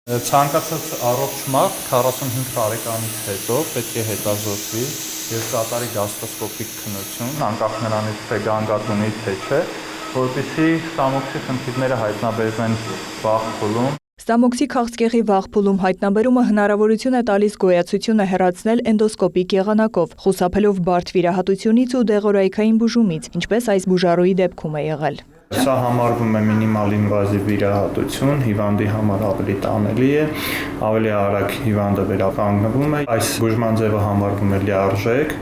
Ցանկացած առողջ մարդ 45 տարեկանից հետո պետք է հետազոտվի եւ կատարի գաստրոսկոպիկ քննություն, անկախ նրանից թե գանգատ ունի թե չէ, որպեսզի ստամոքսի խնդիրները հայտնաբերվեն վաղ փուլում։ Ստամոքսի քաղցկեղի վաղ փուլում հայտնաբերումը հնարավորություն է տալիս գոյացությունը հեռացնել էնդոսկոպիկ եղանակով, խուսափելով բարդ վիրահատությունից ու դեղորայքային բուժումից, ինչպես այս բուժառուի դեպքում է եղել։ Սա համարվում է մինիմալ ինվազիվ վիրահատություն, հիվանդի համար ավելի տանելի է, ավելի արագ հիվանդը վերականգնվում է, այս բուժման ձևը համարվում է լիարժեք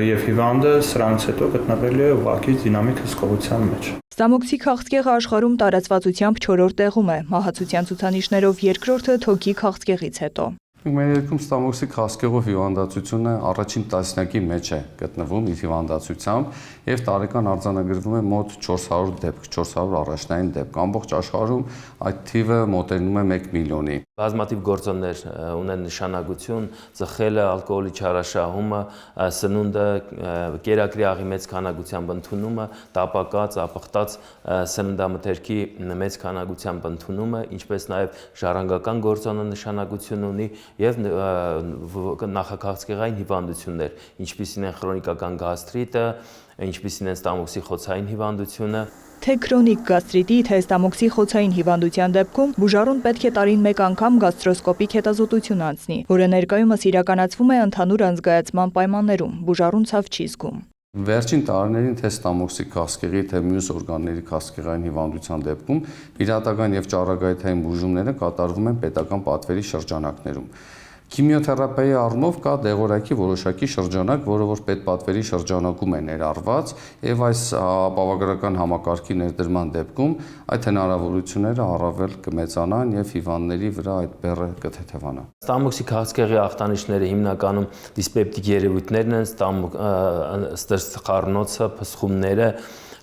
եւ հիվանդը սրանից հետո գտնվելու է ուղղակի դինամիկ հսկողության մեջ։ Ստամոքսի քաղցկեղը աշխարհում տարածվածությամբ 4-րդ տեղում է, մահացության ցուցանիշներով երկրորդը թոքի քաղցկեղից հետո։ Մեր երկրում ստամոքսի քաղցկեղով հիվանդացությունը առաջին տասնյակի մեջ է գտնվում իր հիվանդացությամբ եւ տարեկան արձանագրվում է մոտ 400 դեպք, 400 առաջնային դեպք։ Ամբողջ աշխարհում այդ թիվը մոտենում է 1 միլիոնի։ Բազմաթիվ գործոններ ունեն նշանակություն, ծխելը, ալկոհոլի չարաշահումը, սնունդը, կերակրի աղի մեծ քանակությամբ ընդունումը, տապակած, ապխտած սննդամթերքի մեծ քանակությամբ ընդունումը, ինչպես նաև ժառանգական գործոնը նշանակություն ունի եւ նախաքաղցկեղային հիվանդություններ, ինչպիսին են քրոնիկական գաստրիտը, ինչպիսին են ստամոքսի խոցային հիվանդությունը։ Թե քրոնիկ գաստրիտի, թե ստամոքսի խոցային հիվանդության դեպքում բուժառուն պետք է տարին մեկ անգամ գաստրոսկոպիկ հետազոտություն անցնի, որը ներկայումս իրականացվում է ընդհանուր անզգայացման պայմաններում, բուժառուն ցավ չի զգում։ Վերջին տարիներին թե ստամոքսի քաղցկեղի, թե մյուս օրգանների քաղցկեղային հիվանդության դեպքում վիրահատական եւ ճառագայթային բուժումները կատարվում են պետական պատվերի շրջանակներում։ Քիմիոթերապիայի առումով կա դեղորայքի որոշակի շրջանակ, որը որ պետպատվերի շրջանակում է ներառված, եւ այս ապահովագրական համակարգի ներդրման դեպքում այդ հնարավորությունները առավել կմեծանան եւ հիվանդների վրա այդ բեռը կթեթևանա։ Ստամոքսի քաղցկեղի ախտանիշները հիմնականում դիսպեպտիկ երևույթներն են, ստրսխառնոցը, փսխումները,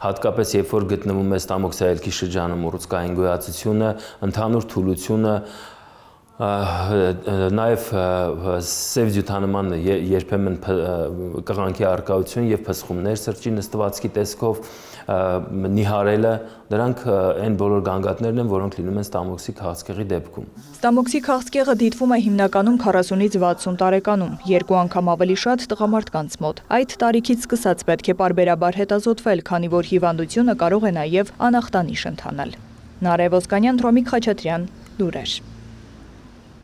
հատկապես երբ որ գտնվում է ստամոքսայելքի շրջանում ուռուցքային գոյացությունը, ընդհանուր թուլությունը, նաև սև ձյութանման երբեմն կղանքի առկայություն եւ փսխումներ սրճի նստվածքի տեսքով, նիհարելը, դրանք այն բոլոր գանգատներն են, որոնք լինում են ստամոքսի քաղցկեղի դեպքում։ Ստամոքսի քաղցկեղը դիտվում է հիմնականում 40-ից 60 տարեկանում, 2 անգամ ավելի շատ տղամարդկանց մոտ։ Այդ տարիքից սկսած պետք է պարբերաբար հետազոտվել, քանի որ հիվանդությունը կարող է նաև անախտանիշ ընթանալ։ Նարեկ Ոսկանյան, Ռոմիկ Խաչատրյան, լուրեր։